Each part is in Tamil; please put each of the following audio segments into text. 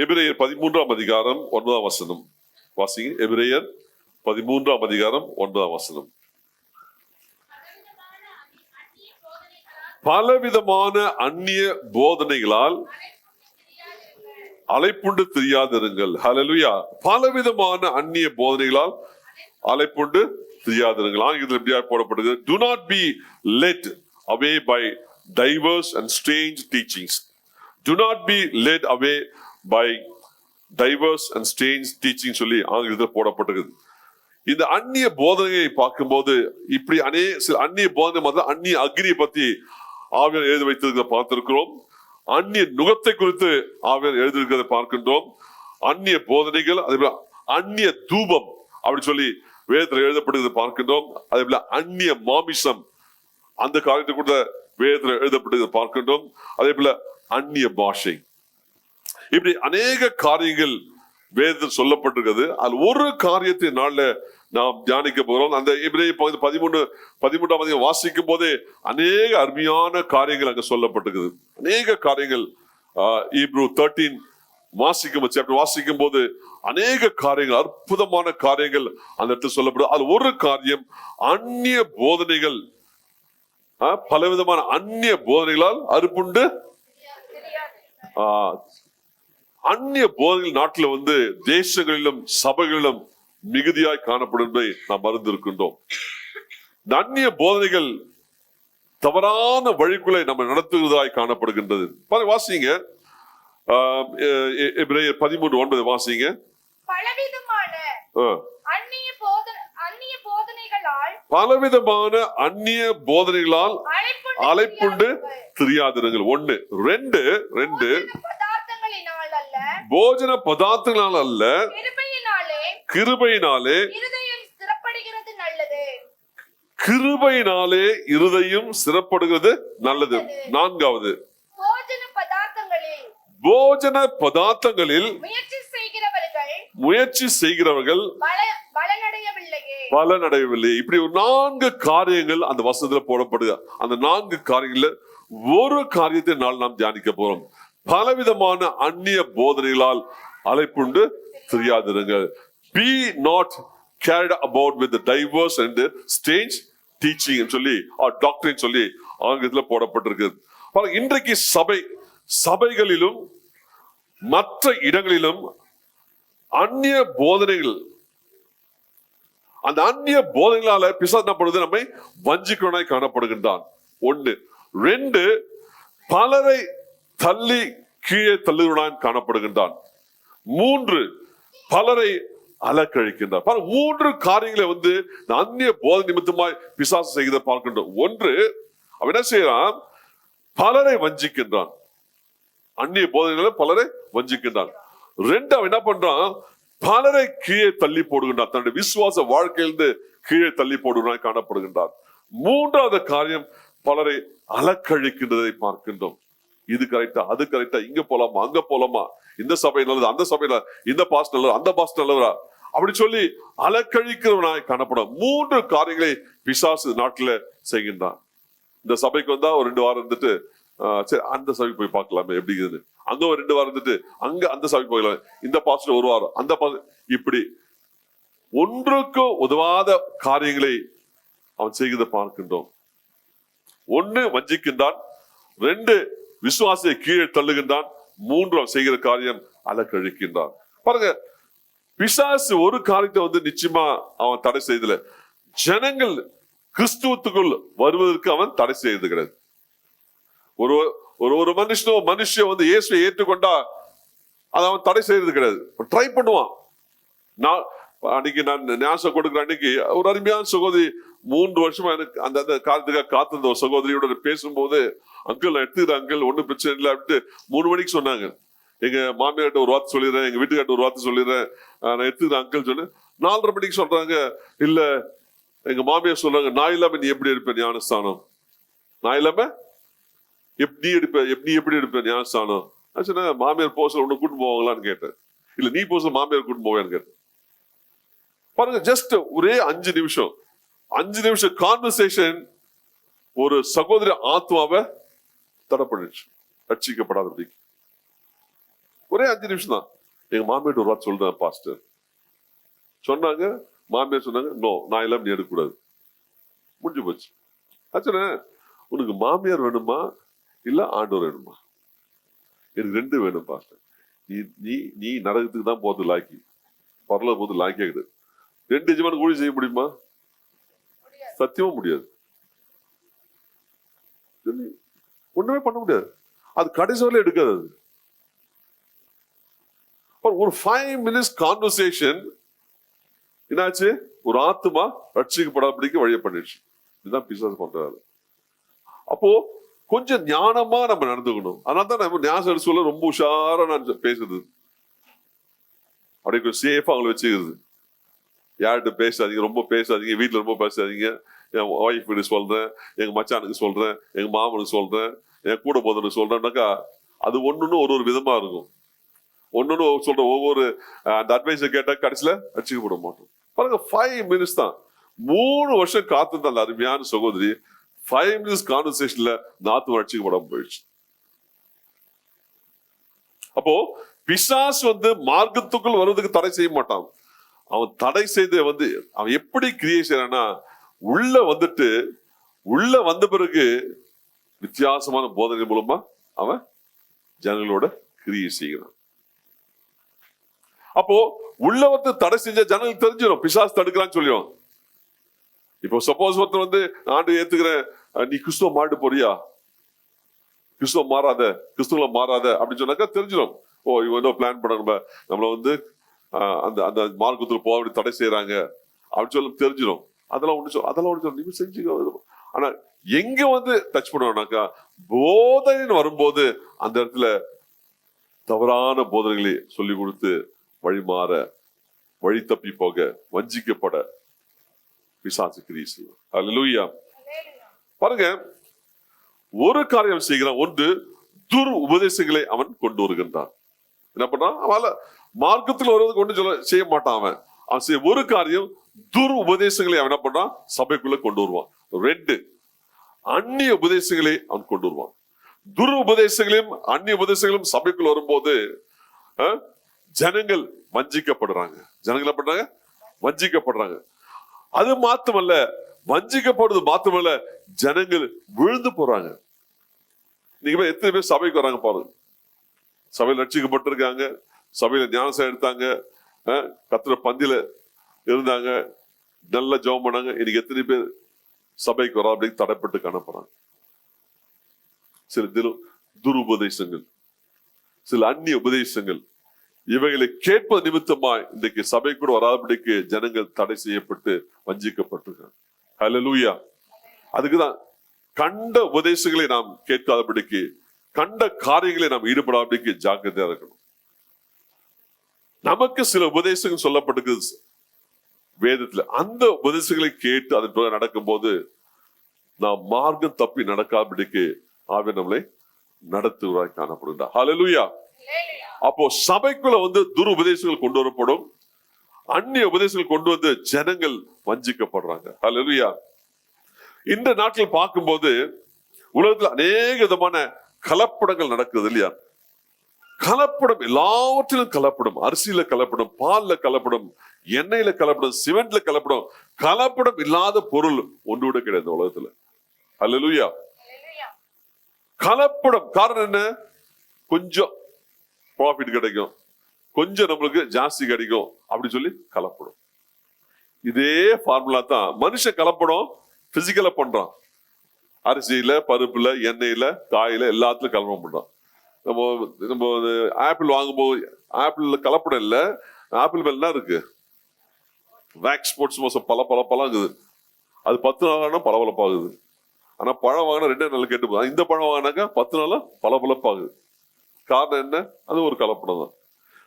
எபிரேயர் 13ஆம் அதிகாரம் 9ஆம் வசனம் வாசிங்க. எபிரேயர் 13ஆம் அதிகாரம் 9ஆம் வசனம். பலவிதமான அந்நிய போதனைகளால் அலைப்புண்டு தெரியாதிருங்கள். ஹல்லேலூயா. பலவிதமான அந்நிய போதனைகளால் அலைப்புண்டு தெரியாதிருங்கள். ஆங்கிலத்தில் எப்படியா போடப்படுது? Do not be led away by diverse and strange teachings. Do not be led away by diverse and strange teachings சொல்லி ஆங்கிலத்தில் போடப்பட்டிருக்குது. இந்த அந்நிய போதனையை பார்க்கும்போது இப்படி சில அந்நிய போதனை மாதிரி அந்நிய அக்னியை பத்தி ஆவியார் எழுதி வைத்திருக்கிறத பார்த்திருக்கிறோம். அந்நிய நுகத்தை குறித்து ஆவியார் எழுதியிருக்கிறத பார்க்கின்றோம். அந்நிய போதனைகள், அதே போல அந்நிய தூபம் அப்படி சொல்லி வேதத்தில் எழுதப்படுகிறது பார்க்கின்றோம். அதே போல அந்நிய மாமிசம் அந்த காரியத்தை கூட வேதத்தில் எழுதப்பட்டது பார்க்கின்றோம். அதே போல அந்நிய பாஷை, இப்படி அநேக காரியங்கள் வேதத்தில் சொல்லப்பட்டிருக்கிறது. அது ஒரு காரியத்தை நாள்ல நாம் தியானிக்க போகிறோம். அந்த எபிரேயர் 13ஆம் அதிகாரம் வாசிக்கும் போதே அநேக அருமையான காரியங்கள் அங்க சொல்லப்பட்டிருக்குது. அநேக காரியங்கள் Hebrew 13 வாசிக்கும் போது அநேக காரியங்கள், அற்புதமான காரியங்கள் அந்த இடத்துல சொல்லப்படுது. அது ஒரு காரியம் அந்நிய போதனைகள், பலவிதமான அந்நிய போதனைகளால் அறுப்புண்டு. அந்நிய போதனைகள் நாட்டில் தேசங்களிலும் சபைகளிலும் மிகுதியாய் காணப்படுவதை நாம் அறிந்திருக்கின்றோம். இந்த அந்நிய போதனைகள் தவறான வழிக்குள்ளே நம்ம நடத்துவதாய் காணப்படுகின்றது. வாசிங்க எபிரேயர் 13:9 வாசிங்க. பலவிதமான அந்நிய போதனைகளால் அலைப்புண்டு தெரியாதிருங்கள். 1 2 போஜன பதார்த்தங்களால் அல்ல, கிருபையினாலே இருதயம் சிறப்படுகிறது நல்லது. 4வது போஜன பதார்த்தங்களில் முயற்சி செய்கிறவர்கள் பலனடையவில்லை. இப்படி ஒரு 4 காரியங்கள் அந்த வசனத்துல போடப்படுது. அந்த 4 காரியங்கள்ல ஒரு காரியத்தை நாம் தியானிக்க போறோம். பலவிதமான அந்நிய போதனைகளால் அலைப்புண்டு தெரியாதிருங்கள். Be not carried about with the diverse and strange teaching சொல்லி டாக்டரின் சொல்லி ஆங்கிலத்தில் போடப்பட்டிருக்கு. இன்றைக்கு சபைகளிலும் மற்ற இடங்களிலும் அந்நிய போதனைகள், அந்த அந்நிய போதனைகளால பிசாசு நம்மை வஞ்சிக்கிறவனாய் காணப்படுகின்றான். 1 2 பலரை தள்ளி கீழே தள்ளுகிறான் காணப்படுகின்றான். 3 பலரை அலக்கழிக்கின்றான். 3 காரியங்களை அந்நிய போதை நிமித்தமாய் பிசாசு செய்கிறத பார்க்கின்றோம். 1 அவன் என்ன செய்யறான்? பலரை வஞ்சிக்கின்றான். அந்நிய போதனைகளை பலரை வஞ்சிக்கின்றான். 2 அவன் என்ன பண்றான்? பலரை கீழே தள்ளி போடுகின்றான். தன்னுடைய விசுவாச வாழ்க்கையிலிருந்து கீழே தள்ளி போடுகிறான் காணப்படுகின்றான். 3வது காரியம் பலரை அலக்கழிக்கின்றதை பார்க்கின்றோம். இது கரெக்டா, அது கரெக்டா, இங்க போலாமா, அங்க போலாமா, இந்த சபை நல்லது, அந்த சபையில இந்த பாஸ்ட் நல்லது, அந்த பாஸ்ட் நல்லவரா அப்படி சொல்லி அலக்கழிக்கிறவனாய் காணப்படும். 3 காரியங்களை பிசாசு நாட்டில செய்கின்றான். இந்த சபைக்கு வந்தா ஒரு 2 வாரம் இருந்துட்டு சரி அந்த சபைக்கு போய் பார்க்கலாமே எப்படி இருக்குது, அங்க ஒரு 2 வாரம் இருந்துட்டு அங்க அந்த சபைக்கு போகலாம், இந்த பாஸ்ட் ஒரு வாரம் அந்த பாஸ்ட், இப்படி ஒன்றுக்கு உதவாத காரியங்களை அவன் செய்கிறத பார்க்கின்றோம். 1 வஞ்சிக்கின்றான், 2 விசுவாசத்தை கீழே தள்ளுகின்றான், 3 அவன் செய்கிற காரியம் அலக்கழிக்கின்றான். பாருங்க, பிசாசு ஒரு காரியத்தை நிச்சயமா அவன் தடை செய்தல. ஜனங்கள் கிறிஸ்துவத்துக்குள் வருவதற்கு அவன் தடை செய்தது கிடையாது. ஒரு மனுஷன் இயேசுவை ஏற்றுக்கொண்டா அதை அவன் தடை செய்யறது கிடையாது. ட்ரை பண்ணுவான். அன்னைக்கு நான் ஞாபகம் கொடுக்குற அன்னைக்கு ஒரு அருமையான சகோதரி 3 வருஷமா எனக்கு அந்த காலத்துக்காக காத்திருந்த ஒரு சகோதரியோட பேசும்போது, அங்கிள் நான் எடுத்துக்கிறேன் அங்கிள், ஒன்னும் பிரச்சனை இல்லை அப்படின்ட்டு 3 மணிக்கு சொன்னாங்க. எங்க மாமியார்ட்ட ஒரு வார்த்தை சொல்லிடுறேன், எங்க வீட்டுக்கார்ட்ட ஒரு வார்த்தை சொல்லிடுறேன், நான் எடுத்துக்கிறேன் அங்கிள் சொல்லு. 4:30 மணிக்கு சொல்றாங்க, இல்ல எங்க மாமியார் சொல்றாங்க, நான் இல்லாம நீ எப்படி எடுப்ப ஞானஸ்தானம், நான் இல்லாம நீ எப்படி எடுப்ப ஞானஸ்தானம். நான் சொன்னேன், மாமியார் போசல் ஒண்ணு கூட்டு போவாங்களான்னு கேட்டேன். இல்ல நீ போசல் மாமியார் கூட்டு போவேன்னு கேட்டேன். பாருங்க, ஜஸ்ட் ஒரே 5 நிமிஷம் கான்வர்சேஷன் ஒரு சகோதரி ஆத்மாவை தடை பண்ணிடுச்சு, ரட்சிக்கப்படாதபடிக்கு. ஒரே 5 நிமிஷம் தான். எங்க மாமியார் ஒரு வார்த்தை சொல்றேன் பாஸ்டர் சொன்னாங்க, மாமியார் சொன்னாங்க, நோ நான் எல்லாம் நீ எடுக்கக்கூடாது, முடிஞ்சு போச்சு. ஆச்சுண்ணே, உனக்கு மாமியார் வேணுமா இல்ல ஆண்டவர் வேணுமா? எனக்கு 2 வேணும் பாஸ்டர். நீ நீ நீ நரகத்துக்கு தான் போறது லாக்கி, பரல போது லாக்கே கிடையாது. 2 எஜமானுக்கு ஊழியம் செய்ய முடியுமா? சத்தியமா முடியாது. ஒண்ணுமே பண்ண முடியாது. அது கடைசி வரையில எடுக்காது. ஒரு 5 minutes கான்வர்சேஷன் என்னாச்சு, ஒரு ஆத்மா ரட்சிக்கப்படாதபடிக்கு வழியை பண்ணிடுச்சு. இதுதான் பிசாசு பண்றாரு. அப்போ கொஞ்சம் ஞானமா நம்ம நடந்துக்கணும். அதனாலதான் நம்ம ஞாபகம் சொல்ல ரொம்ப உஷாரா நான் பேசுறது, அப்படியே கொஞ்சம் சேஃபா அவங்களை வச்சுக்கிறது. யார்கிட்ட பேசாதீங்க, ரொம்ப பேசாதீங்க, வீட்டுல ரொம்ப பேசாதீங்க. என் ஒய்ஃபுக்கு சொல்றேன், எங்க மச்சானுக்கு சொல்றேன், எங்க மாமனுக்கு சொல்றேன், என் கூட போதனுக்கு சொல்றேன்னாக்கா அது ஒண்ணுன்னு ஒரு விதமா இருக்கும். ஒன்னொன்னு சொல்ற ஒவ்வொரு அந்த அட்வைஸை கேட்டா கடைசியில அடிச்சுக்கப்பட மாட்டோம். பாருங்க 5 minutes தான். 3 வருஷம் காத்திருந்த அந்த அருமையான சகோதரி 5 minutes கான்வர்சேஷன்ல நாத்து அடிச்சுக்கப்படாம போயிடுச்சு. அப்போ பிசாசு மார்க்கத்துக்குள் வருவதற்கு தடை செய்ய மாட்டான். அவன் தடை செய்த அவன் எப்படி கிரியை செய்யறான்னா, உள்ள உள்ள வந்த பிறகு வித்தியாசமான போதனை மூலமா அவன் ஜனங்களோட கிரியை செய்கிறான். அப்போ உள்ள தடை செஞ்ச ஜனங்களுக்கு தெரிஞ்சிடும் பிசாசு தடுக்கிறான்னு சொல்லிடுவான். இப்போ சப்போஸ் ஒருத்தர் ஆண்டு ஏத்துக்கிறேன், நீ கிறிஸ்துவ மாட்டு போறியா, கிறிஸ்துவ மாறாத, கிறிஸ்துவ மாறாத அப்படின்னு சொன்னாக்கா தெரிஞ்சிடும். ஓ இவன் பிளான் பண்ண நம்மள அந்த அந்த மார்க்கத்துல போக தடை செய்யறாங்க அப்படின்னு சொல்லி தெரிஞ்சிடும். அதெல்லாம் ஒண்ணு நீங்க செஞ்சுக்க. ஆனா எங்க டச் பண்ணுவானாக்கா, போதனை வரும்போது அந்த இடத்துல தவறான போதனைகளை சொல்லி கொடுத்து வழிமாற, வழி தப்பி போக, வஞ்சிக்கப்பட பிசாசு கிரியை செய்வான். அல்லேலூயா. பாருங்க, ஒரு காரியம் செய்கிறான். ஒன்று, துர் உபதேசங்களை அவன் கொண்டு வருகின்றான். என்ன பண்றான்? அவன் மார்க்கத்தில் வருவது கொண்டு செய்ய மாட்டான். அவன் செய்ய ஒரு காரியம், துர் உபதேசங்களை அவன் என்ன பண்றான்? சபைக்குள்ள கொண்டு வருவான். 2, அந்நிய உபதேசங்களை அவன் கொண்டு வருவான். துர் உபதேசங்களையும் அந்நிய உபதேசங்களும் சபைக்குள்ள வரும்போது ஜனங்கள் வஞ்சிக்கப்படுறாங்க. ஜனங்கள் பண்றாங்க, வஞ்சிக்கப்படுறாங்க. அது மாத்திரமல்ல, வஞ்சிக்கப்படுறது மாத்திரமல்ல, ஜனங்கள் விழுந்து போறாங்க. நீங்க எத்தனை பேர் சபைக்கு வராங்க பாருங்க. சபையில் ரட்சிக்கப்பட்டிருக்காங்க, சபையில ஞானசம் எடுத்தாங்க, கத்திர பந்தியில இருந்தாங்க, நல்ல ஜெபம் பண்ணாங்க. இன்னைக்கு எத்தனை பேர் சபைக்கு வரா அப்படின்னு தடைப்பட்டு காணப்படுறாங்க. சில துருபதேசங்கள், சில அந்நிய உபதேசங்கள், இவைகளை கேட்பது நிமித்தமாய் இன்றைக்கு சபை கூட வராதபடிக்கு ஜனங்கள் தடை செய்யப்பட்டு வஞ்சிக்கப்பட்டிருக்காங்க. ஹல்லேலூயா. அதுக்குதான் கண்ட உபதேசங்களை நாம் கேட்காதபடிக்கு, கண்ட காரியங்களை நாம் ஈடுபடாதபடிக்கு ஜாக்கிரதையா இருக்கணும். நமக்கு சில உபதேசங்கள் சொல்லப்பட்டிருக்கு வேதத்துல. அந்த உபதேசங்களை கேட்டு அதன் நடக்கும் போது நாம் மார்க்கம் தப்பி நடக்காதபடிக்கு ஆவியானவர் நம்மளை நடத்துவராய் காணப்படுகிறார். ஹல்லேலூயா. அப்போ சபைக்குள்ள துர் உபதேசங்கள் கொண்டு வரப்படும், அந்நிய உபதேசங்கள் கொண்டு ஜனங்கள் வஞ்சிக்கப்படுறாங்க. ஹல்லேலூயா. இந்த நாட்டில் பார்க்கும்போது உலகத்தில் அநேக விதமான கலப்படங்கள் நடக்குது இல்லையா? கலப்படம், எல்லாவற்றிலும் கலப்படம். அரிசியில கலப்படம், பால்ல கலப்படம், எண்ணெயில கலப்படம், சிமெண்ட்ல கலப்படம். கலப்படம் இல்லாத பொருள் ஒன்று கூட கிடையாது உலகத்துல. ஹல்லேலூயா. கலப்படம் காரணம் என்ன? கொஞ்சம் ப்ராஃபிட் கிடைக்கும், கொஞ்சம் நம்மளுக்கு ஜாஸ்தி கிடைக்கும் அப்படி சொல்லி கலப்படம். இதே ஃபார்முலா தான் மனுஷன் கலப்படம் பிசிக்கலா பண்றான். அரிசியில, பருப்புல, எண்ணெயில, காயில எல்லாத்துலயும் கலப்படம் பண்றான். நம்ம ஆப்பிள் வாங்கும்போது ஆப்பிள்ல கலப்படம் இல்ல, ஆப்பிள் மேல என்ன இருக்கு? வேக்ஸ் போட்ஸ் பல இருக்குது. அது 10 நாள் பளபளப்பாகுது. ஆனா பழம் வாங்கினா 2 நாள் கெட்டு போகுது. இந்த பழம் வாங்கினாக்கா 10 நாள் பளபளப்பாகுது. காரணம் என்ன? அது ஒரு கலப்படம் தான்.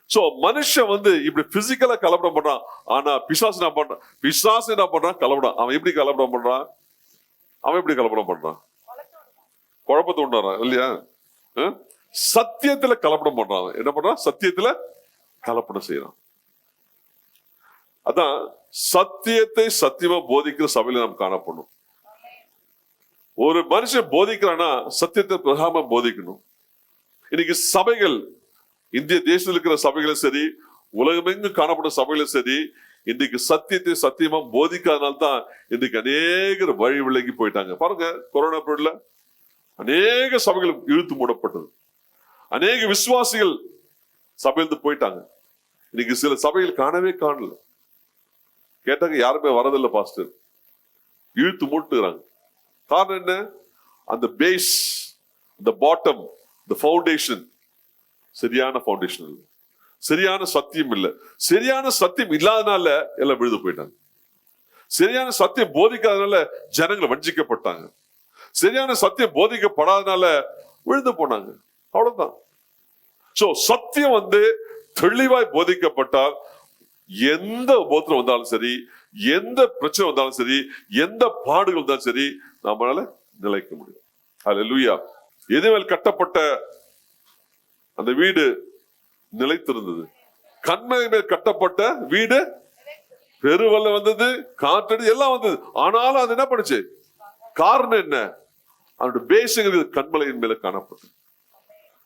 சோ மனுஷன் இப்படி பிசிக்கலா கலப்படம் பண்றான். ஆனா பிசாசு என்ன பண்றான்? பிசாசு என்ன பண்றான்? கலப்படம். அவன் எப்படி கலப்படம் பண்றான்? குழப்பத்தை உண்டாறான் இல்லையா? சத்தியத்துல கலப்படம் பண்றான். என்ன பண்றான்? சத்தியத்துல கலப்படம் செய்யறான். அதான் சத்தியத்தை சத்தியமா போதிக்கிற சபையில நாம் காணப்படும். ஒரு மனுஷன் போதிக்கிறான்னா சத்தியத்தை பிரகாம போதிக்கணும். இன்னைக்கு சபைகள் இந்திய தேசத்தில் இருக்கிற சபைகளும் சரி, உலகமெங்கும் காணப்படும் சபைகளும் சரி, இன்றைக்கு சத்தியத்தை சத்தியமா போதிக்காதனால தான் இன்றைக்கு அநேகர் வழி விலகி போயிட்டாங்க. பாருங்க, கொரோனா பீரியட்ல அநேக சபைகள் இழுத்து மூடப்பட்டது. அநேக விசுவாசிகள் சபையிலிருந்து போயிட்டாங்க. இன்னைக்கு சில சபைகள் காணவே காணல. கேட்டாங்க, யாருமே வரதில்லை பாஸ்டர், இழுத்து மூட்டுறாங்க. காரணம் என்ன? அந்த பேஸ், அந்த பாட்டம், the ஃபவுண்டேஷன் சரியான ஃபவுண்டேஷன் இல்லை, சரியான சத்தியம் இல்லை. சரியான சத்தியம் இல்லாதனால எல்லாம் விழுந்து போயிட்டாங்க. சரியான சத்தியம் போதிக்காதனால ஜனங்கள் வஞ்சிக்கப்பட்டாங்க. சரியான சத்தியம் போதிக்கப்படாதனால விழுந்து போனாங்க. அவ்வளவுதான். சோ சத்தியம் தெளிவாய் போதிக்கப்பட்டால் எந்த உபத்திரம் வந்தாலும் சரி, எந்த பிரச்சனை வந்தாலும் சரி, எந்த பாடுகள் வந்தாலும் சரி, நம்மளால நிலைக்க முடியும். ஹல்லேலூயா. எதில் கட்டப்பட்ட அந்த வீடு நிலைத்திருந்தது. கண்மலை மேல் கட்டப்பட்ட வீடு பெருவெல்ல வந்தது, காற்றடி எல்லாம் வந்தது. ஆனாலும் அது என்ன பண்ணுச்சு? காரணம் என்ன? அவனுடைய பேஸ் எங்க இருக்குது? கண்மலையின் மேல காணப்பட்டது.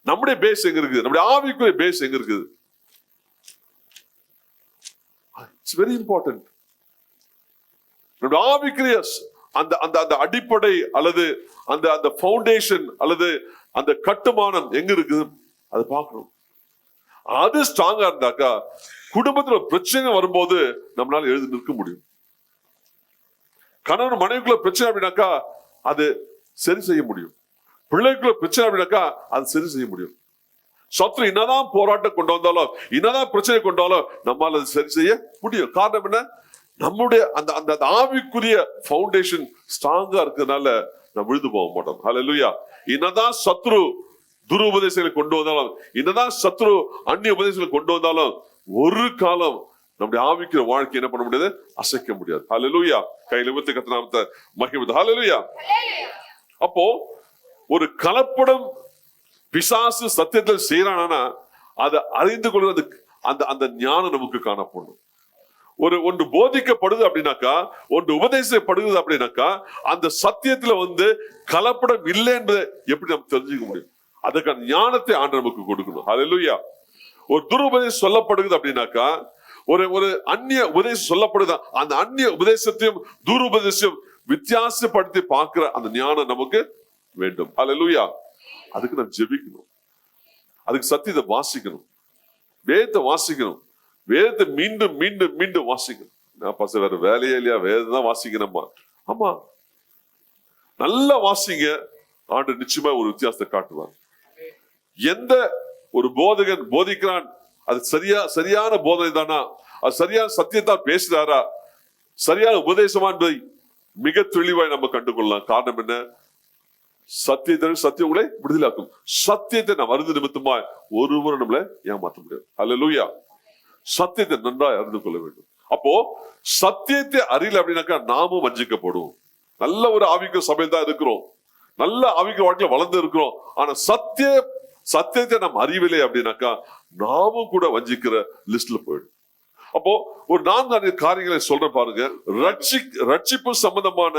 நம்முடைய பேஸ் எங்க இருக்குது? நம்முடைய ஆவிக்குரிய பேஸ் எங்க இருக்குது? It's very important. நம்முடைய ஆவிக்குரிய அந்த அந்த அந்த அடிப்படை அல்லது அந்த அந்த ஃபவுண்டேஷன் அல்லது அந்த கட்டுமானம் எங்க இருக்குது அதை பார்க்கணும். அது ஸ்ட்ராங்கா இருந்தாக்கா குடும்பத்துல பிரச்சனை வரும்போது நம்மளால எழுதி நிற்க முடியும். கணவன் மனைவிக்குள்ள பிரச்சனை அப்படின்னாக்கா அது சரி செய்ய முடியும். பிள்ளைக்குள்ள பிரச்சனை அப்படின்னாக்கா அது சரி செய்ய முடியும். சத்ரு என்னதான் போராட்டம் கொண்டு வந்தாலும், என்னதான் பிரச்சனை கொண்டு வந்தாலும் நம்மால அது சரி செய்ய முடியும். காரணம் என்ன? நம்முடைய அந்த அந்த ஆவிக்குரிய ஃபவுண்டேஷன் ஸ்ட்ராங்கா இருக்கிறதுனால நம்ம விழுந்து போக மாட்டோம். ஹல்லேலூயா. என்னதான் சத்ரு துருபதேசங்களை கொண்டு வந்தாலும், என்னதான் சத்ரு அந்நிய உபதேசங்களை கொண்டு வந்தாலும், ஒரு காலம் நம்முடைய ஆவிக்கிற வாழ்க்கை என்ன பண்ண முடியாது? அசைக்க முடியாது. ஹல்லேலூயா. கையில வித்து கர்த்தர் நாமத்தை மகிமைப்படுத்து. ஹல்லேலூயா. அப்போ ஒரு கலப்படம் பிசாசு சத்தியத்தில் செய்யறானா அதை அறிந்து கொள்வது அந்த அந்த ஞானம் நமக்கு காணப்படும். ஒன்று போதிக்கப்படுது அப்படின்னாக்கா, ஒன்று உபதேசப்படுகிறது அப்படின்னாக்கா, அந்த சத்தியத்துல கலப்படம் இல்லை என்பதை எப்படி நம்ம தெரிஞ்சுக்க முடியும்? அதுக்கான ஞானத்தை ஆண்டு நமக்கு கொடுக்கணும். ஹல்லேலூயா. ஒரு துருபதேசம் சொல்லப்படுகிறது அப்படின்னாக்கா, ஒரு அந்நிய உபதேசம் சொல்லப்படுது, அந்த அந்நிய உபதேசத்தையும் துருபதேசம் வித்தியாசப்படுத்தி பார்க்கிற அந்த ஞானம் நமக்கு வேண்டும். ஹல்லேலூயா. அதுக்கு நம்ம ஜெபிக்கணும். அதுக்கு சத்தியத்தை வாசிக்கணும், வேதத்தை வாசிக்கணும், வேதத்தை மீண்டும் மீண்டும் மீண்டும் வாசிக்கணும். நான் பசங்க வேற வேலையே இல்லையா? வேதம் தான் வாசிக்கணுமா? ஆமா, நல்லா வாசிங்க. ஆண்டு நிச்சயமா ஒரு வித்தியாசத்தை காட்டுவார். எந்த ஒரு போதகன் போதிக்கிறான், அது சரியான போதனை தானா, அது சரியான சத்தியத்தான் பேசுறாரா, சரியான உபதேசமா என்பதை மிக தெளிவாய் நம்ம கண்டுகொள்ளலாம். காரணம் என்ன? சத்தியத்தை சத்தியம் உங்களை விடுதலாக்கும். சத்தியத்தை நாம் அறிந்து நிமித்தமாய் ஒருவரும் நம்மளை ஏமாற்ற முடியாது. ஹல்லேலூயா. சத்தியத்தை நன்றாய் அறிந்து கொள்ள வேண்டும். அப்போ சத்தியத்தை அறியல அப்படின்னாக்கா நாமும் வஞ்சிக்கப்படும். நல்ல ஒரு ஆவிக்கு சபையில் தான் இருக்கிறோம், நல்ல ஆவிக்கு வாழ்க்கையில வளர்ந்து இருக்கிறோம். ஆனா சத்தியத்தை நாம் அறியவில்லை அப்படின்னாக்கா நாமும் கூட வஞ்சிக்கிற லிஸ்ட்ல போயிடும். அப்போ ஒரு 4 காரியங்களை சொல்ற பாருங்க. ரட்சிப்பு சம்பந்தமான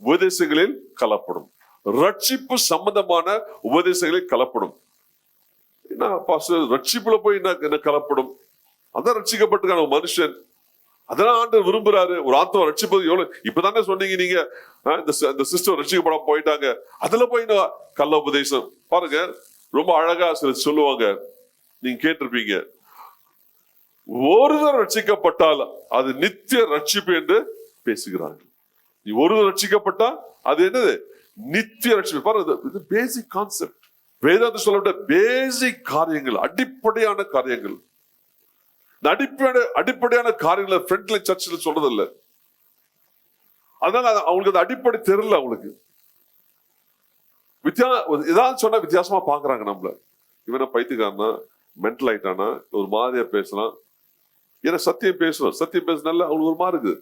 உபதேசங்களில் கலப்படும். ரட்சிப்பு சம்பந்தமான உபதேசங்களில் கலப்படும். ரட்சிப்புல போய் என்ன கலப்படும்? அதான் ரட்சிக்கப்பட்டிருக்கான மனுஷன், அதெல்லாம் ஆண்டவர் விரும்புறாரு. ஒரு ஆத்மா ரட்சிப்பது எவ்வளவு இப்பதானே சொன்னீங்க நீங்க, இந்த சிஸ்டர் ரட்சிக்கப்படாம போயிட்டாங்க, அதுல போய் கள்ள உபதேசம் பாருங்க. ரொம்ப அழகா சிலர் சொல்லுவாங்க, நீங்க கேட்டிருப்பீங்க, ஒருவர் ரட்சிக்கப்பட்டால் அது நித்திய ரட்சிப்பு என்று பேசுகிறார்கள். நீ ஒருவர் ரட்சிக்கப்பட்டா அது என்னது? நித்திய ரட்சிப்பு. பாருங்க, இது பேசிக் கான்செப்ட். வேதாந்த சொல்லப்பட்ட பேசிக் காரியங்கள், அடிப்படையான காரியங்கள். அடிப்படையான காரியங்களை ஃப்ரண்ட்ல சர்ச்சில் சொல்றது இல்ல. அதனால அவங்களுக்கு அந்த அடிப்படை தெரியல. அவங்களுக்கு ஏதாவது சொன்னா வித்தியாசமா பாக்குறாங்க நம்மள. இவனை பைத்தியக்காரனா, மென்டல் ஆயிட்டானா, ஒரு மாதிரியா பேசலாம். ஏன்னா சத்தியம் பேசணும், சத்தியம் பேசினால அவங்களுக்கு ஒரு மாதிரி இருக்கு.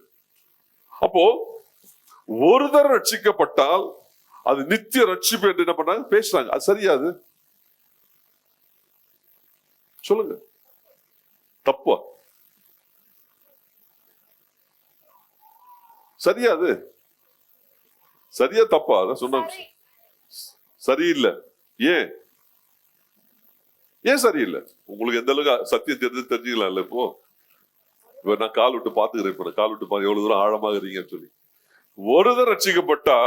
அப்போ ஒரு தடவை ரட்சிக்கப்பட்டால் அது நித்திய ரட்சிப்பு என்று என்ன பண்ணாங்க? பேசுறாங்க. அது சரியாது? சொல்லுங்க, தப்பா? சரியாது? சரியா தப்பா? சொன்னாங்க சரியில்லை. ஏன்? ஏன் சரியில்லை? உங்களுக்கு எந்த அளவுக்கு சத்தியம் தெரிஞ்சுக்கலாம். இப்போ நான் கால் விட்டு பாத்துக்கிறேன். இப்ப கால் விட்டு பாத்து எவ்வளவு தூரம் ஆழமாக இருக்கீங்கன்னு சொல்லி. ஒரு தடவை ரட்சிக்கப்பட்டா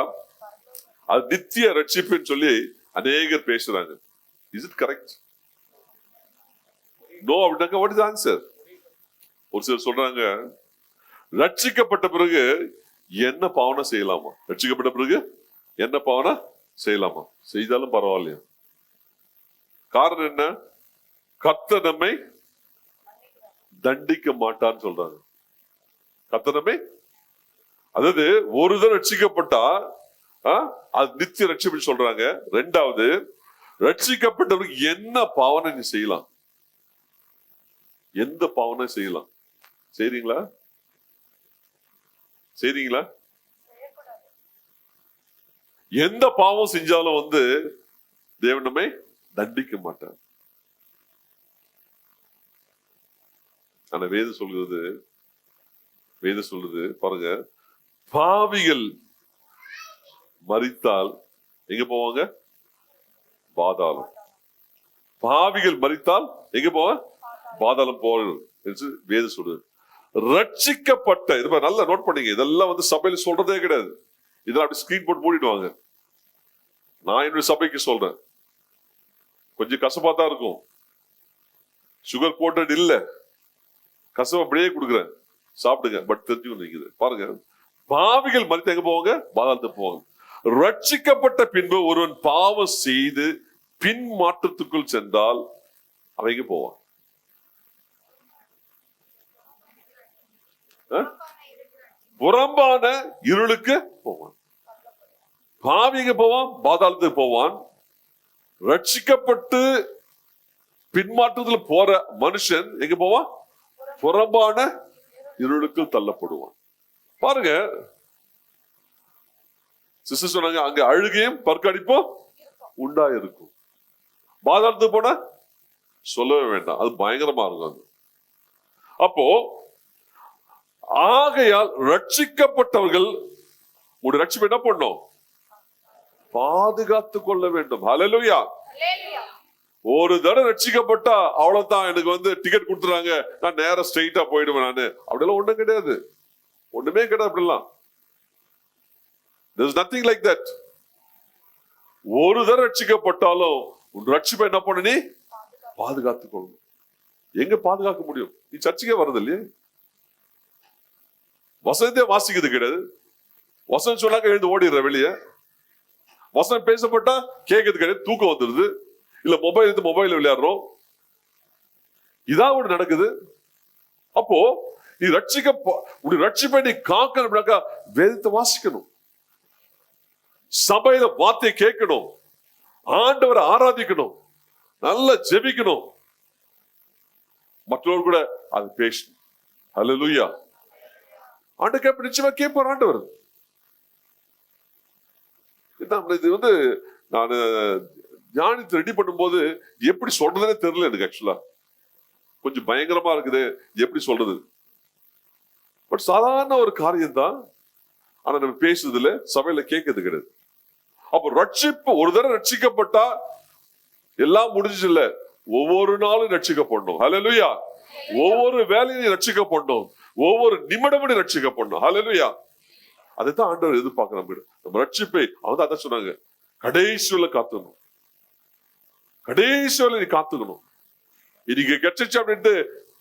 அது நித்திய ரட்சிப்புன்னு சொல்லி அநேகர் பேசுறாங்க. Is it correct? நோ அப்படின்னாக்க வாட் இஸ் ஆன்சர்? ஒரு சிலர் சொல்றாங்க, ரட்சிக்கப்பட்ட பிறகு என்ன பாவனை செய்யலாமா? ரட்சிக்கப்பட்ட பிறகு என்ன பாவனை செய்யலாமா? செய்தாலும் பரவாயில்லையா? காரணம் என்ன? கர்த்தர் நம்மை தண்டிக்க மாட்டான்னு சொல்றாங்க. கர்த்தர் நம்மை, அதாவது ஒரு தடவை ரட்சிக்கப்பட்டா அது நித்திய ரட்சிப்பு சொல்றாங்க. ரெண்டாவது, ரட்சிக்கப்பட்டவருக்கு என்ன பாவனை நீ செய்யலாம்? எந்த பாவனை செய்யலாம்? செய்றீங்களா? செய்றீங்களா? எந்த பாவம் செஞ்சாலும் தேவன் நம்மை தண்டிக்க மாட்டார். ஆனா வேதம் சொல்றது பாருங்க, பாவிகள் மரித்தால் எங்க போவாங்க? பாதாளம். பாவிகள் மரித்தால் எங்க போவாங்க? பாதாளம் போறது என்று வேதம் சொல்றது. ரட்சிக்கப்பட்ட, இது நல்லா நோட் பண்ணீங்க, இதெல்லாம் சபையில சொல்றதே கிடையாது. இதெல்லாம் அப்படி ஸ்கிரீன் போட்டு மூடிடுவாங்க. நான் என்னுடைய சபைக்கு சொல்றேன், கொஞ்சம் கசப்பா தான் இருக்கும், சுகர் கோட்டட் இல்ல, கசப்பா அப்படியே கொடுக்குறேன், சாப்பிடுங்க. பட் தெரிஞ்சுக்கணும், பாருங்க, பாவிகள் மரித்து எங்க போவாங்க? பாதாளத்துக்கு போவாங்க. ரட்சிக்கப்பட்ட பின்பு ஒருவன் பாவம் செய்து பின் மாற்றத்துக்குள் சென்றால் அவன் எங்க போவான்? புறம்பான இருளுக்கு போவான். பாவிங்க போவான், பாதாளத்துக்கு போவான். ரட்சிக்கப்பட்டு பின்மாற்றத்தில் போற மனுஷன் எங்க போவான்? புறம்பான இருளுக்கு தள்ளப்படுவான். பாருங்க, சிஸ்டர் சொன்னாங்க, அங்க அழுகையும் பற்கடிப்பும் உண்டாயிருக்கும். பாதாளத்துக்கு போனா சொல்லவே வேண்டாம், அது பயங்கரமா இருக்கும். அப்போ ஆகையால் ரட்சிக்கப்பட்டவர்கள் உடைய ரட்சிப்பு என்ன பண்ணும்? பாதுகாத்துக் கொள்ள வேண்டும். ஹல்லேலூயா. ஒரு தடவை ரட்சிக்கப்பட்டா அவ்வளவுதான், எனக்கு டிக்கெட் கொடுத்துறாங்க, நான் நேரம் ஸ்ட்ரெயிட்டா போயிடுவேன். நானு அப்படியெல்லாம் ஒண்ணும் கிடையாது, ஒண்ணுமே கிடையாது. அப்படிலாம் there's nothing like that. ஒரு தடவை ரட்சிக்கப்பட்டாலும் ரட்சிப்பை என்ன பண்ண? நீ பாதுகாத்துக் கொள்ளணும். எங்க பாதுகாக்க முடியும்? நீ சர்ச்சுக்கே வர்றது இல்லையே, வசனத்தை வாசிக்கிறது கிடையாது, வசனம் சொன்னாக்க எழுந்து ஓடிடுற வெளியே, வசனம் பேசப்பட்டா கேட்கறது கிடையாது, தூக்கம் வந்துடுது, இல்ல மொபைல் எடுத்து மொபைல் விளையாடுறோம், இதான் ஒண்ணு நடக்குது. அப்போ நீ ரட்சிப்பை நீ காக்கணும்னாக்கா வேதத்தை வாசிக்கணும், சபையில வார்த்தையை கேட்கணும், ஆண்டவரை ஆராதிக்கணும், நல்லா ஜெபிக்கணும், மற்றவர்கள் கூட அது பேசணும். ஹல்லேலூயா. ஆண்டவர் கேட்ப, நிச்சயமா கேட்பார் ஆண்டவர். இது நான் தியானித்து ரெடி பண்ணும்போது எப்படி சொல்றதுனே தெரியல எனக்கு. ஆக்சுவலா கொஞ்சம் பயங்கரமா இருக்குது எப்படி சொல்றது. பட் சாதாரண ஒரு காரியம் தான், ஆனா நம்ம பேசுறதுல சபையில கேட்கறது கிடையாது. அப்ப ரட்சிப்பு, ஒரு தடவை ரட்சிக்கப்பட்டா எல்லாம் முடிஞ்சு இல்ல, ஒவ்வொரு நாளும் ரட்சிக்கப்படணும். ஹல்லேலூயா. ஒவ்வொரு வேலையும் ரட்சிக்கப்படணும், ஒவ்வொரு நிமிடமும் ரட்சிக்கப்படணும். ஹல்லேலூயா. அதைத்தான் ஆண்டவர் எதிர்பார்க்க. நம்ம ரட்சிப்பை அவன் அதான் சொன்னாங்க, கடைசியில காத்துக்கணும், கடைசியில நீ காத்துக்கணும். இன்னைக்கு கெட்டுச்சு அப்படின்ட்டு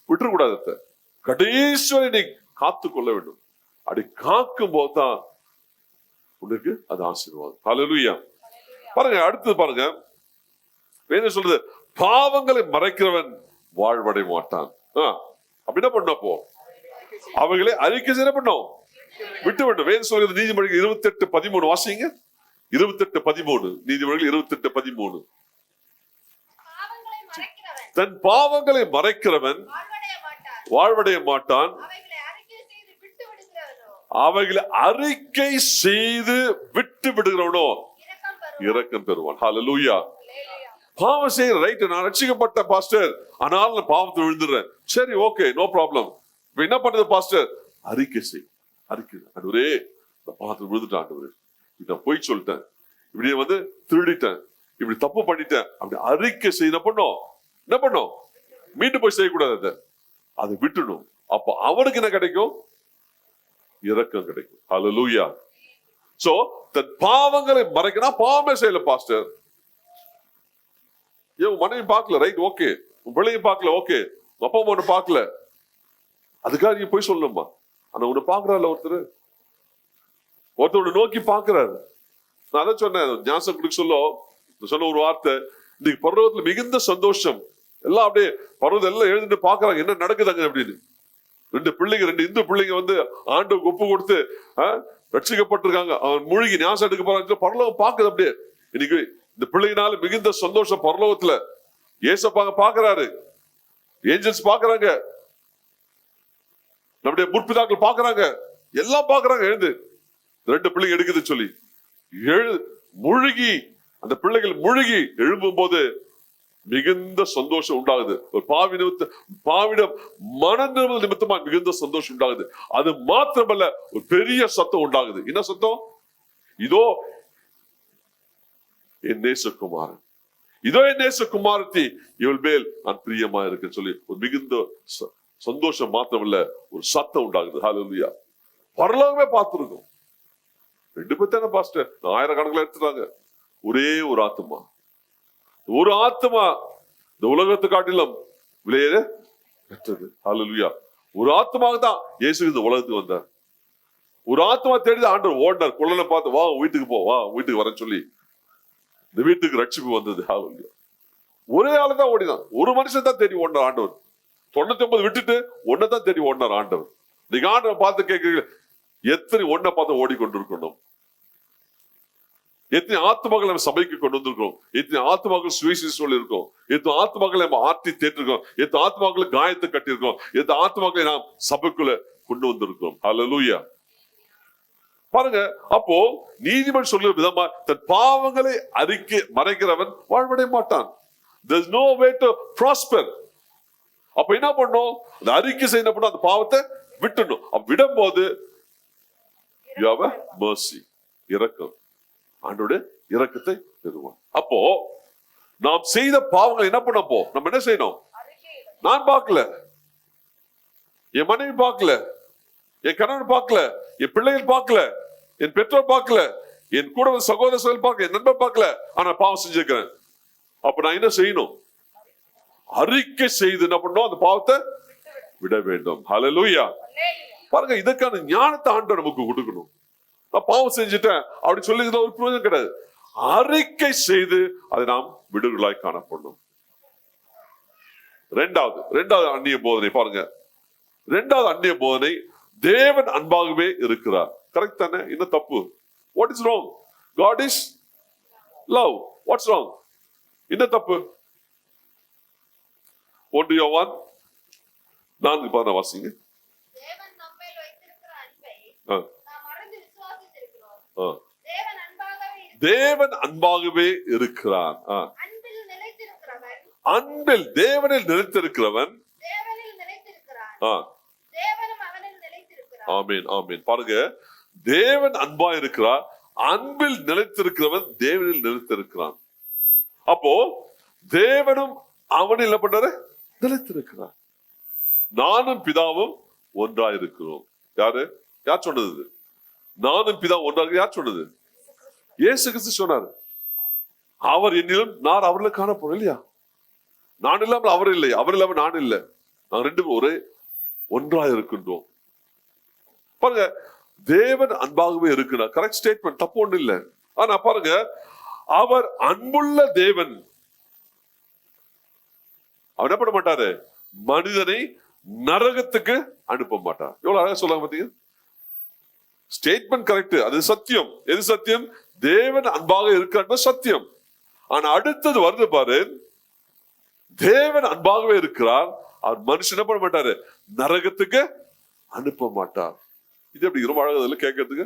விட்டுறக்கூடாது, கடைசியில நீ காத்துக்கொள்ள வேண்டும். அப்படி காக்கும் போதுதான் உனக்கு அது ஆசீர்வாதம். ஹல்லேலூயா. பாருங்க, அடுத்தது பாருங்க, வேதம் சொல்றது, பாவங்களை மறைக்கிறவன் வாழ்வடை மாட்டான். அப்படின்னா பண்ணப்போ அவங்களே அறிக்கை செய்ய பண்ணும், விட்டு வேண்டும். வேதம் சொல்றது நீதிமொழிகள் 28:13 வாசிங்க. 28:13 நீதிமொழிகள் 28:13. தன் பாவங்களை மறைக்கிறவன் வாழ்வடைய மாட்டான், அவைகளை அறிக்கை செய்து விட்டு விடுகிறவனோ இரக்கம் பெறுவான். ஹல்லேலூயா. பாவம் செய்ய ரைட், நான் ரட்சிக்கப்பட்ட பாஸ்டர், ஆனால் நான் பாவத்தை விழுந்துடுறேன், சரி ஓகே, நோ ப்ராப்ளம். என்ன பண்றது பாஸ்டர்? அறிக்கை செய். அறிக்கை, ஆண்டவரே நான் பாவத்தை விழுந்துட்டேன், ஆண்டவரே நான் போய் சொல்லிட்டேன், இப்படி திருடிட்டேன், இப்படி தப்பு பண்ணிட்டேன், அப்படி அறிக்கை செய்ய பண்ணோம், என்ன பண்ணும்? மீண்டும் போய் செய்யக்கூடாது. அதை விட்டுணும். அப்ப அவனுக்கு என்ன கிடைக்கும்? இரக்கம் கிடைக்கும். ஹல்லேலூயா. சோ தன் பாவங்களை மறைக்கணும். பாவமே செய்யல பாஸ்டர், ஏன் மனைவி பார்க்கல, ரைட், ஓகே. உன் பிள்ளைங்க பார்க்கல, ஓகே. அப்பா அம்மா ஒண்ணு பார்க்கல, அதுக்காக நீ போய் சொல்லணுமா? ஆனா உன்னை பாக்குறாருல ஒருத்தர் நோக்கி பாக்குறாரு. நான் அதான் சொன்னேன், ஞாசம் கொடுக்க சொன்ன ஒரு வார்த்தை, இன்னைக்கு பர்வதத்துல மிகுந்த சந்தோஷம். எல்லாம் அப்படியே பர்வதம் எல்லாம் எழுந்துட்டு பாக்குறாங்க என்ன நடக்குதாங்க அப்படின்னு. ரெண்டு இந்து பிள்ளைங்க வந்து ஆண்டவருக்கு ஒப்பு கொடுத்து ரட்சிக்கப்பட்டிருக்காங்க. அவன் மூழ்கி ஞாசம் எடுக்க போறாங்க. பரலோகம் பாக்குது அப்படியே. இன்னைக்கு இந்த பிள்ளைங்கனால மிகுந்த சந்தோஷம் பரலோகத்துல. ஏசப்பாங்க பாக்குறாரு, ஏஞ்சல்ஸ் பாக்குறாங்க, நம்முடைய முற்பிதாக்கள் பாக்குறாங்க, எல்லாம் பாக்குறாங்க. எழுந்து ரெண்டு பிள்ளைங்க எடுக்குது சொல்லி முழுகி, அந்த பிள்ளைகள் முழுகி எழும்பும் போது மிகுந்த சந்தோஷம் உண்டாகுது. ஒரு பாவிட மன நிமித்தமா மிகுந்த சந்தோஷம் உண்டாகுது. அது மாத்திரமல்ல, ஒரு பெரிய சத்தம் உண்டாகுது. என்ன சத்தம்? இதோ என் நேசகுமாரன், இதோ என் நேசகுமாரத்தி, இவள் மேல் நான் பிரியமா இருக்குன்னு சொல்லி ஒரு மிகுந்த சந்தோஷம் மாத்திரமல்ல, ஒரு சத்தம் உண்டாகுது. ஹல்லேலூயா. பரலோகமே பார்த்திருக்கும். ரெண்டு பேர் தானே பாஸ்டர், ஆயிரக்கணக்கில் எடுத்துட்டாங்க. ஒரே ஒரு ஆத்மா, ஒரு ஆத்மா இந்த உலகத்தை காட்டிலும் விலையே பெற்றது. ஹல்லேலூயா. ஒரு ஆத்மாக தான் இயேசு இந்த உலகத்துக்கு வந்தார். ஒரு ஆத்மா தேடி ஆண்டவர் ஓடினார். குள்ளனை பார்த்து, வா வீட்டுக்கு போ, வா வீட்டுக்கு வரேன்னு சொல்லி இந்த வீட்டுக்கு ரட்சிப்பு வந்தது. ஹல்லேலூயா. ஒரே ஆளு தான் ஓடினார். ஒரு மனுஷன் தான் தேடி ஓடினார் ஆண்டவர். 99 விட்டுட்டு ஒன்னதான் தேடி ஓடினார் ஆண்டவர். நீங்க ஆண்டவர் பார்த்து கேட்கிறீங்க, எத்தனை ஒன்ன பார்த்து ஓடிக்கொண்டிருக்கணும்? எத்தனை ஆத்மாக்கள் நம்ம சபைக்கு கொண்டு வந்திருக்கோம்? எத்தனை ஆத்மாக்கள் சுவிசேஷம் இருக்கோம்? எத்தனை ஆத்மாக்களை நம்ம ஆற்றி தேற்றிருக்கோம்? எத்தனை ஆத்மாக்களை காயத்தை கட்டியிருக்கோம்? எத்தனை ஆத்மாக்களை நாம் சபைக்குள்ள கொண்டு வந்திருக்கோம்? ஹல்லேலூயா. பாருங்க, அப்போ நீதிமன்றம் சொல்லுற விதமா, தன் பாவங்களை மறைக்கிறவன் வாழ்வடைய மாட்டான். There is no way to prosper. அப்ப என்ன பண்ணும்? அந்த அறிக்கை செய்யணும், அந்த பாவத்தை விட்டுணும். விடும் போது you have a mercy, இரக்கம், ஆண்டோட இரக்கத்தை பெறுவான். அப்போ நாம் செய்த பாவங்கள் என்ன பண்ணப்போ நம்ம என்ன செய்யணும்? நான் பார்க்கல, என் மனைவி பார்க்கல, என் கணவன் பார்க்கல, என் பிள்ளைகள் பார்க்கல, என் பெற்றோர் பார்க்கல, என் கூட சகோதரர்கள் பார்க்கல, என் நண்பர் பார்க்கல, ஆனா பாவம் செஞ்சிருக்கிறேன். அப்ப நான் என்ன செய்யணும்? அறிக்கை செய்து என்ன பண்ணணும்? அந்த பாவத்தை விட வேண்டும். ஹல்லேலூயா. பாருங்க, இதற்கான ஞானத்தை ஆண்டவர் நமக்கு கொடுக்கணும். நான் பாவம் செஞ்சுட்டேன் அப்படி சொல்லி ஒரு பிரயோஜனம் கிடையாது. அறிக்கை செய்து அதை நாம் விடுதலாய் காணப்படணும். ரெண்டாவது அந்நிய போதனை பாருங்க. ரெண்டாவது அந்நிய போதனை, தேவன் அன்பாகவே இருக்கிறார். கரெக்ட் தானே? என்ன தப்பு? What is wrong? God is love. What's wrong? என்ன தப்பு? 1 யோவான் 4:10 வாசிங்க. தேவன் நம்மேல் வைத்திருக்கிற அன்பை நாம் அறிந்து விசுவாசித்திருக்கிறோம். தேவன் அன்பாகவே இருக்கிறார். அன்பில் நிலைத்திருக்கிறவன், அன்பில் தேவனில் நிலைத்திருக்கிறவன் தேவனில் நிலைத்திருக்கிறான். தேவனும் அவனில் நிலைத்திருக்கிறார். ஆமென், ஆமென். பாருங்க, தேவன் அன்பா இருக்கிறார், அன்பில் நிலைத்திருக்கிறவன் தேவனில் நிலைத்திருக்கிறான். அப்போ தேவனும் அவனில் என்ன பண்றாரு? நிலைத்திருக்கிறார். நானும் பிதாவும் ஒன்றாய் இருக்கிறோம். யார் சொன்னது? நானும் பிதா ஒன்றாக யார் சொன்னது? இயேசு கிறிஸ்து சொன்னார். அவர் என்னிலும் நான் அவர்ல காணப்போறோம் இல்லையா? நான் இல்லாமல் அவர் இல்லை, அவர் இல்லாமல் நான் இல்லை, நாங்கள் ரெண்டு ஒரே ஒன்றாக இருக்கின்றோம். பாருங்க, தேவன் அன்பாகவே இருக்கிறார். கரெக்ட் ஸ்டேட்மெண்ட், தப்பு ஒண்ணு இல்லை. ஆனா பாருங்க, அவர் அன்புள்ள தேவன். அவர் என்ன பண்ண மாட்டாரு? மனிதனை நரகத்துக்கு அனுப்ப மாட்டார். எவ்வளவு அழகா சொல்லாங்க பாத்தீங்க. ஸ்டேட்மெண்ட் கரெக்ட், அது சத்தியம். எது சத்தியம்? தேவன் அன்பாக இருக்கிறார் சத்தியம். ஆனா அடுத்தது வருது பாரு, தேவன் அன்பாகவே இருக்கிறார், அவர் மனுஷன் என்ன பண்ண மாட்டாரு? நரகத்துக்கு அனுப்ப மாட்டார். இது எப்படி ரொம்ப அழகா கேட்கறதுக்கு.